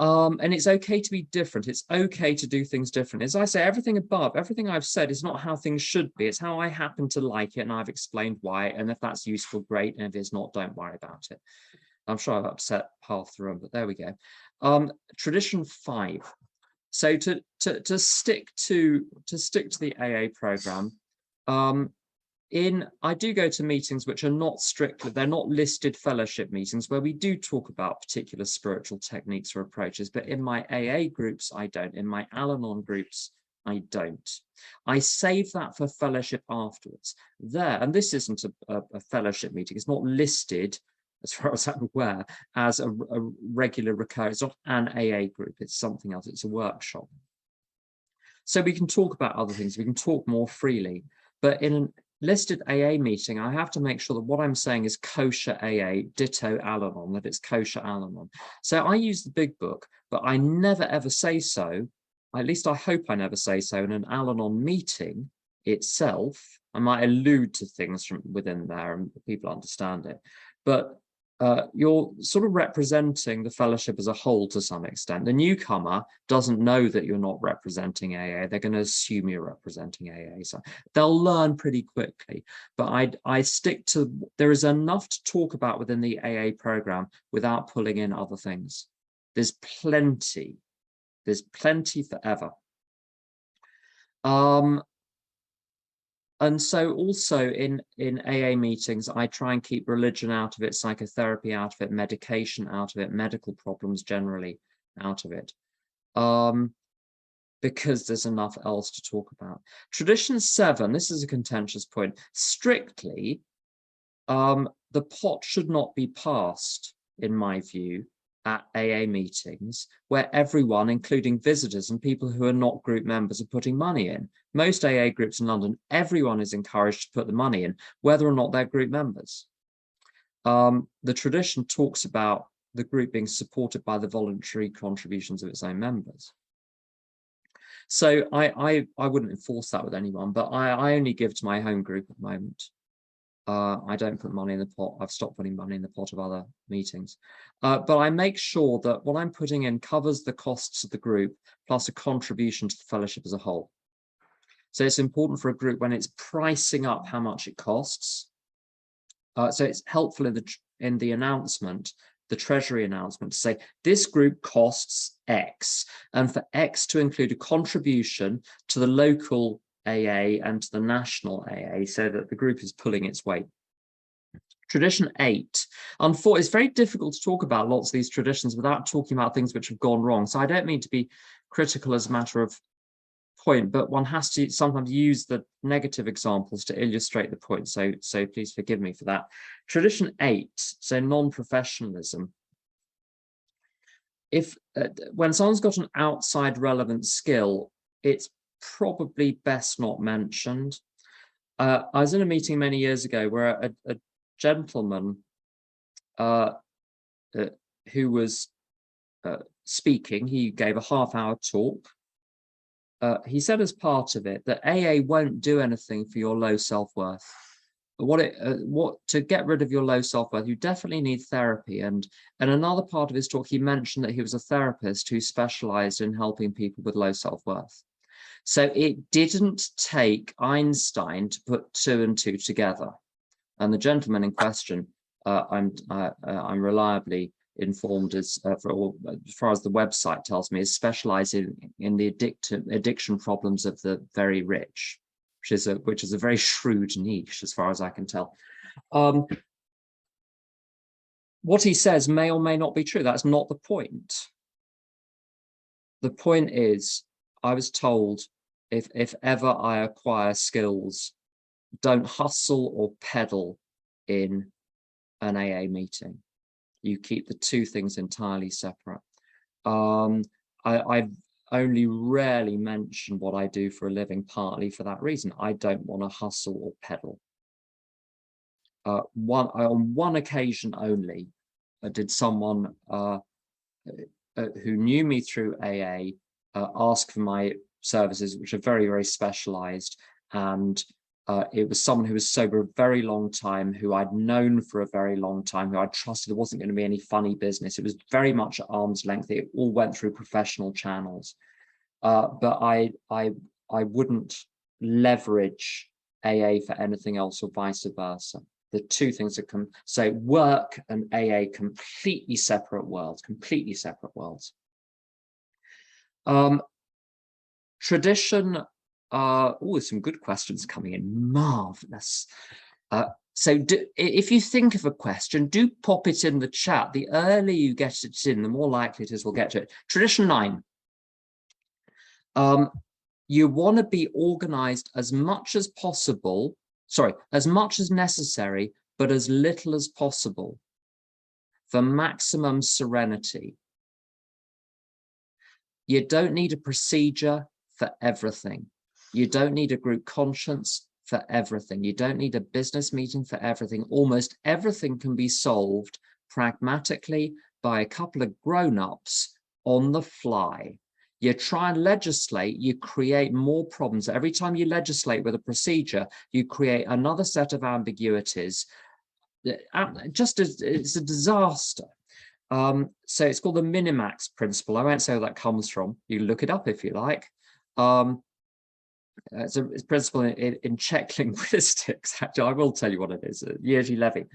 And it's okay to be different. It's okay to do things different. As I say, everything above, everything I've said is not how things should be. It's how I happen to like it, and I've explained why. And if that's useful, great. And if it's not, don't worry about it. I'm sure I've upset half the room, but there we go. Tradition 5. So to stick to the AA program, I do go to meetings which are not strictly, they're not listed fellowship meetings where we do talk about particular spiritual techniques or approaches, but in my AA groups, I don't. In my Al-Anon groups, I don't. I save that for fellowship afterwards. There, and this isn't a fellowship meeting, it's not listed, as far as I'm aware, as a regular recurring, it's not an AA group, it's something else, it's a workshop. So we can talk about other things, we can talk more freely, but in an listed AA meeting, I have to make sure that what I'm saying is kosher AA, ditto Al-Anon, that it's kosher Al-Anon. So I use the big book, but I never ever say so, at least I hope I never say so in an Al-Anon meeting itself. I might allude to things from within there and people understand it, but you're sort of representing the fellowship as a whole to some extent. The newcomer doesn't know that you're not representing AA. They're going to assume you're representing AA. So they'll learn pretty quickly. But I stick to, there is enough to talk about within the AA program without pulling in other things. There's plenty forever. And so also in AA meetings, I try and keep religion out of it, psychotherapy out of it, medication out of it, medical problems generally out of it, because there's enough else to talk about. Tradition 7, this is a contentious point. Strictly, the pot should not be passed, in my view, at AA meetings where everyone, including visitors and people who are not group members, are putting money in. Most AA groups in London, everyone is encouraged to put the money in, whether or not they're group members. The tradition talks about the group being supported by the voluntary contributions of its own members. So I wouldn't enforce that with anyone, but I only give to my home group at the moment. I don't put money in the pot. I've stopped putting money in the pot of other meetings. But I make sure that what I'm putting in covers the costs of the group plus a contribution to the fellowship as a whole. So it's important for a group when it's pricing up how much it costs. So it's helpful in the announcement, the Treasury announcement, to say this group costs X, and for X to include a contribution to the local AA and to the national AA, so that the group is pulling its weight. Tradition 8. It's very difficult to talk about lots of these traditions without talking about things which have gone wrong. So I don't mean to be critical as a matter of point, but one has to sometimes use the negative examples to illustrate the point. So please forgive me for that. Tradition 8, so non-professionalism. If when someone's got an outside relevant skill, it's probably best not mentioned. I was in a meeting many years ago where a gentleman who was speaking, he gave a half-hour talk. He said as part of it that AA won't do anything for your low self-worth. To get rid of your low self-worth, you definitely need therapy. And another part of his talk, he mentioned that he was a therapist who specialized in helping people with low self-worth. So it didn't take Einstein to put 2 and 2 together. And the gentleman in question, I'm reliably informed, as far as the website tells me, is specializing in the addiction problems of the very rich, which is a very shrewd niche as far as I can tell. What he says may or may not be true. That's not the point. The point is, I was told, if ever I acquire skills, don't hustle or peddle in an AA meeting. You keep the two things entirely separate. I've only rarely mentioned what I do for a living, partly for that reason. I don't want to hustle or peddle. On one occasion only, did someone who knew me through AA ask for my services, which are very, very specialized. And it was someone who was sober a very long time, who I'd known for a very long time, who I trusted there wasn't going to be any funny business. It was very much at arm's length. It all went through professional channels. But I wouldn't leverage AA for anything else or vice versa. The two things are so work and AA, completely separate worlds, completely separate worlds. Tradition. Some good questions coming in. Marvelous. So if you think of a question, do pop it in the chat. The earlier you get it in, the more likely it is we'll get to it. Tradition 9. You want to be organized as much as possible, as much as necessary, but as little as possible for maximum serenity. You don't need a procedure for everything. You don't need a group conscience for everything. You don't need a business meeting for everything. Almost everything can be solved pragmatically by a couple of grown-ups on the fly. You try and legislate, you create more problems. Every time you legislate with a procedure, you create another set of ambiguities. It's a disaster. So it's called the Minimax principle. I won't say where that comes from. You can look it up if you like. It's a principle in Czech linguistics. Actually, I will tell you what it is. Jerzy Levy.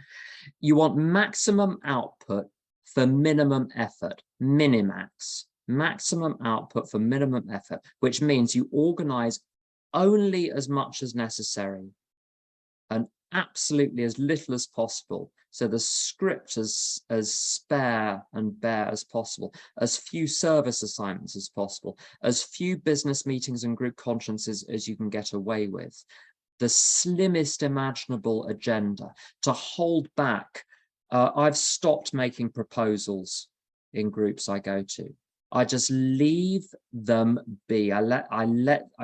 You want maximum output for minimum effort. Minimax. Maximum output for minimum effort, which means you organize only as much as necessary and absolutely as little as possible. So the script as spare and bare as possible, as few service assignments as possible, as few business meetings and group consciences as you can get away with, the slimmest imaginable agenda to hold back. I've stopped making proposals in groups I go to. I just leave them be. I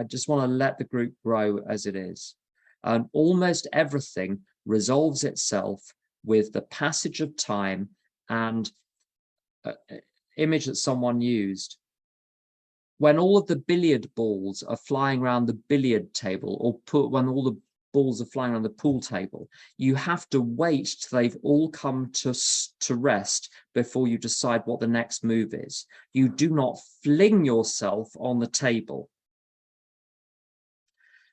just want to let the group grow as it is. And almost everything resolves itself with the passage of time. And image that someone used, When all of the billiard balls are flying around the billiard table, or when all the balls are flying around the pool table, you have to wait till they've all come to rest before you decide what the next move is. You do not fling yourself on the table.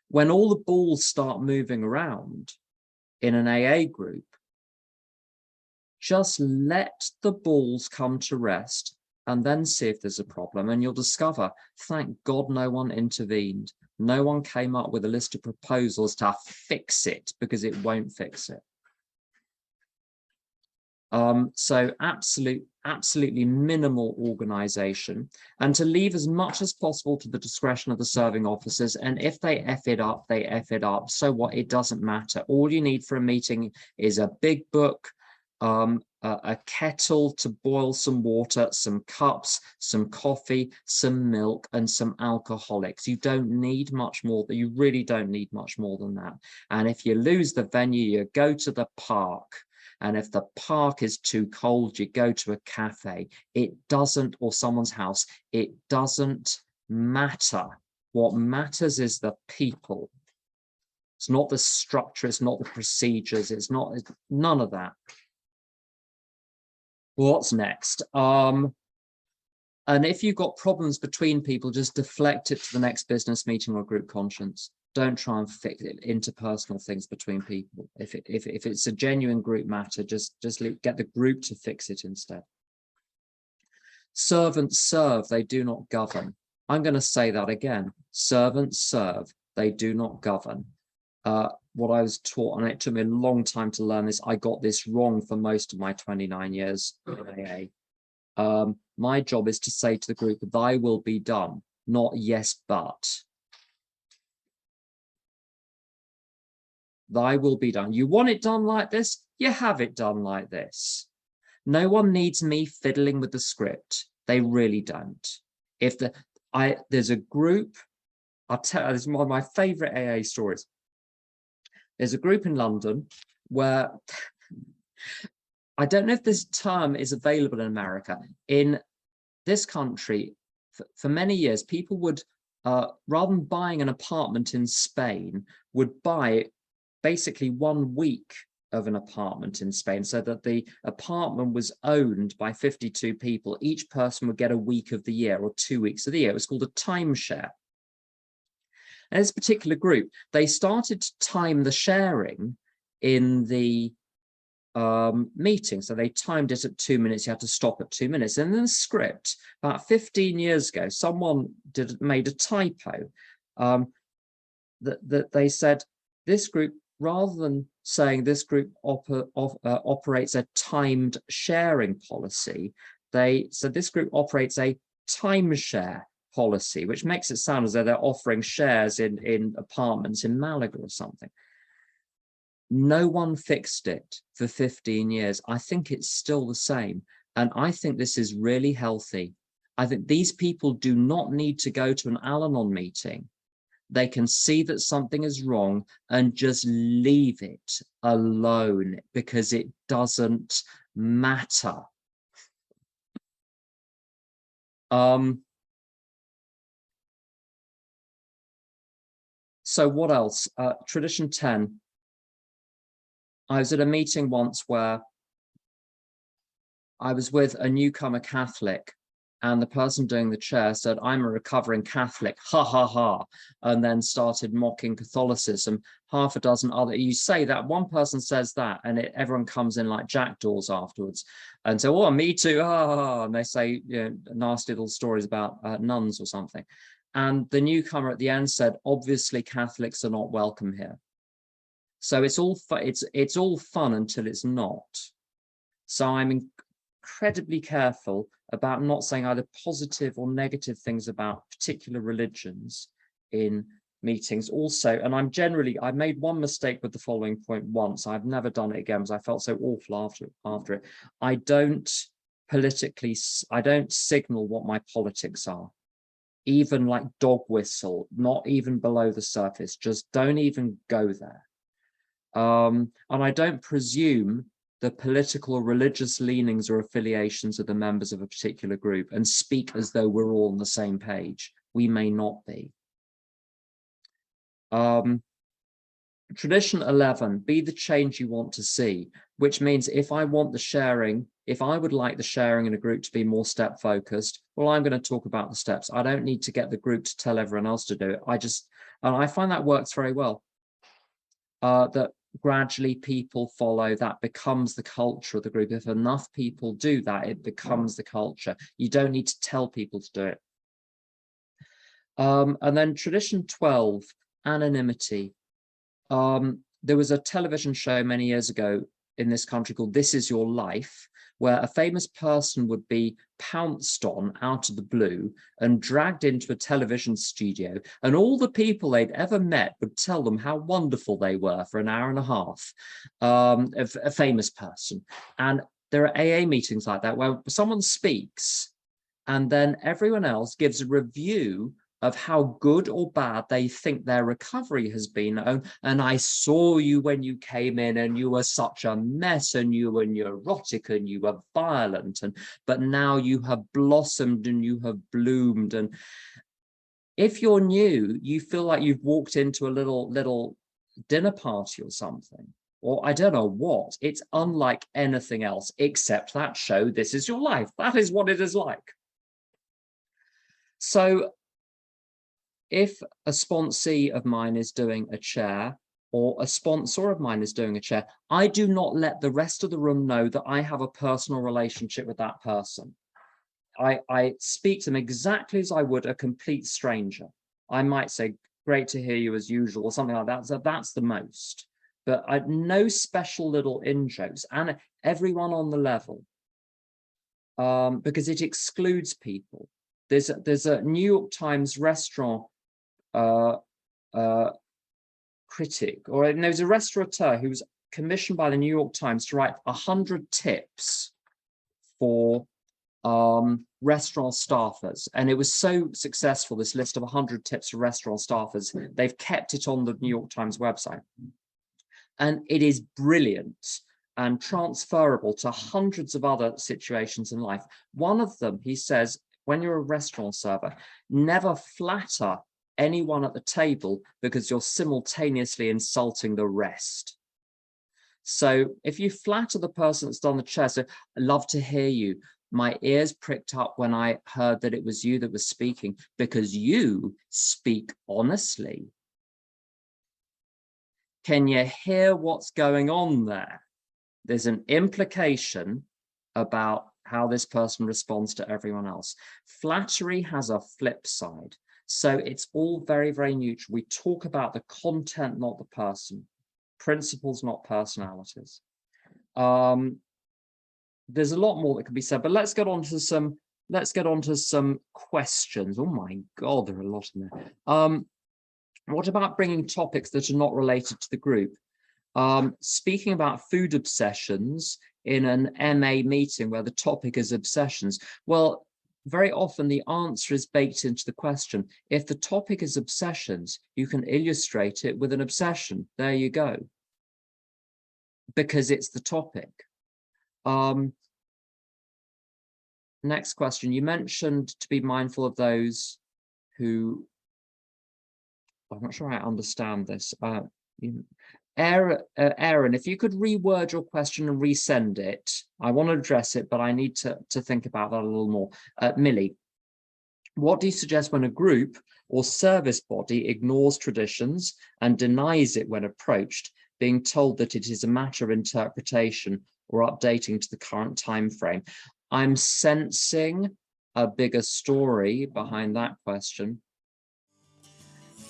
When all the balls start moving around in an AA group, just let the balls come to rest and then see if there's a problem, and you'll discover, thank God no one intervened. No one came up with a list of proposals to fix it, because it won't fix it. So absolutely minimal organization, and to leave as much as possible to the discretion of the serving officers. And if they F it up, they F it up. So what? It doesn't matter. All you need for a meeting is a big book, a kettle to boil some water, some cups, some coffee, some milk, and some alcoholics. You don't need much more. You really don't need much more than that. And if you lose the venue, you go to the park. And if the park is too cold, you go to a cafe. It doesn't, or someone's house. It doesn't matter. What matters is the people. It's not the structure. It's not the procedures. It's none of that. What's next? And if you've got problems between people, just deflect it to the next business meeting or group conscience. Don't try and fix it, interpersonal things between people. If it's a genuine group matter, just get the group to fix it instead. Servants serve, they do not govern. I'm going to say that again. Servants serve, they do not govern. What I was taught, and it took me a long time to learn this, I got this wrong for most of my 29 years in AA. My job is to say to the group, thy will be done, not yes, but. Thy will be done. You want it done like this? You have it done like this. No one needs me fiddling with the script. They really don't. If there's a group, I'll tell you, this is one of my favorite AA stories. There's a group in London where, I don't know if this term is available in America. In this country, for many years, people would, rather than buying an apartment in Spain, would buy basically 1 week of an apartment in Spain, so that the apartment was owned by 52 people. Each person would get a week of the year or 2 weeks of the year. It was called a timeshare. And this particular group, they started to time the sharing in the meeting. So they timed it at 2 minutes. You had to stop at 2 minutes. And then the script, about 15 years ago, someone made a typo. That they said, this group, rather than saying this group operates a timed sharing policy, they said this group operates a timeshare policy, which makes it sound as though they're offering shares in apartments in Malaga or something. No one fixed it for 15 years. I think it's still the same. And I think this is really healthy. I think these people do not need to go to an Al-Anon meeting. They can see that something is wrong and just leave it alone, because it doesn't matter. So what else? Tradition 10. I was at a meeting once where I was with a newcomer Catholic, and the person doing the chair said, I'm a recovering Catholic, ha, ha, ha, and then started mocking Catholicism. Half a dozen other, you say that, one person says that, and everyone comes in like jackdaws afterwards. And so, oh, me too, ha, ha, ha. And they say, you know, nasty little stories about nuns or something. And the newcomer at the end said, obviously Catholics are not welcome here. So it's all fun until it's not. So I'm incredibly careful about not saying either positive or negative things about particular religions in meetings. Also, and I made one mistake with the following point once. I've never done it again because I felt so awful after it. I don't signal what my politics are. Even like dog whistle, not even below the surface, just don't even go there. And I don't presume the political or religious leanings or affiliations of the members of a particular group and speak as though we're all on the same page. We may not be. Tradition 11, be the change you want to see, which means if I want the sharing, if I would like the sharing in a group to be more step focused, well, I'm going to talk about the steps. I don't need to get the group to tell everyone else to do it. And I find that works very well. That gradually people follow, that becomes the culture of the group. If enough people do that, it becomes the culture. You don't need to tell people to do it. And then tradition 12, anonymity. There was a television show many years ago in this country called This Is Your Life, where a famous person would be pounced on out of the blue and dragged into a television studio, and all the people they'd ever met would tell them how wonderful they were for an hour and a half, a famous person. And there are AA meetings like that where someone speaks and then everyone else gives a review of how good or bad they think their recovery has been. And I saw you when you came in and you were such a mess and you were neurotic and you were violent, but now you have blossomed and you have bloomed. And if you're new, you feel like you've walked into a little dinner party or something, or I don't know what. It's unlike anything else except that show, This Is Your Life. That is what it is like. So if a sponsee of mine is doing a chair, or a sponsor of mine is doing a chair, I do not let the rest of the room know that I have a personal relationship with that person. I speak to them exactly as I would a complete stranger. I might say, great to hear you as usual, or something like that. So that's the most. But no special little in-jokes, and everyone on the level, because it excludes people. There's a New York Times restaurant critic, or there's a restaurateur who was commissioned by the New York Times to write 100 tips for restaurant staffers, and it was so successful, this list of 100 tips for restaurant staffers. They've kept it on the New York Times website, and it is brilliant and transferable to hundreds of other situations in life. One of them, he says, when you're a restaurant server, never flatter anyone at the table because you're simultaneously insulting the rest. So if you flatter the person that's done the chair, so I love to hear you. My ears pricked up when I heard that it was you that was speaking, because you speak honestly. Can you hear what's going on there? There's an implication about how this person responds to everyone else. Flattery has a flip side. So it's all very, very neutral. We talk about the content, not the person. Principles, not personalities. There's a lot more that can be said, but let's get on to some questions. Oh my God, there are a lot in there. What about bringing topics that are not related to the group? Speaking about food obsessions in an MA meeting where the topic is obsessions. Well, very often the answer is baked into the question. If the topic is obsessions, you can illustrate it with an obsession. There you go. Because it's the topic. Next question. You mentioned to be mindful of those who, I'm not sure I understand this. Aaron, if you could reword your question and resend it. I want to address it, but I need to think about that a little more. Millie, what do you suggest when a group or service body ignores traditions and denies it when approached, being told that it is a matter of interpretation or updating to the current time frame? I'm sensing a bigger story behind that question.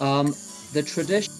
The tradition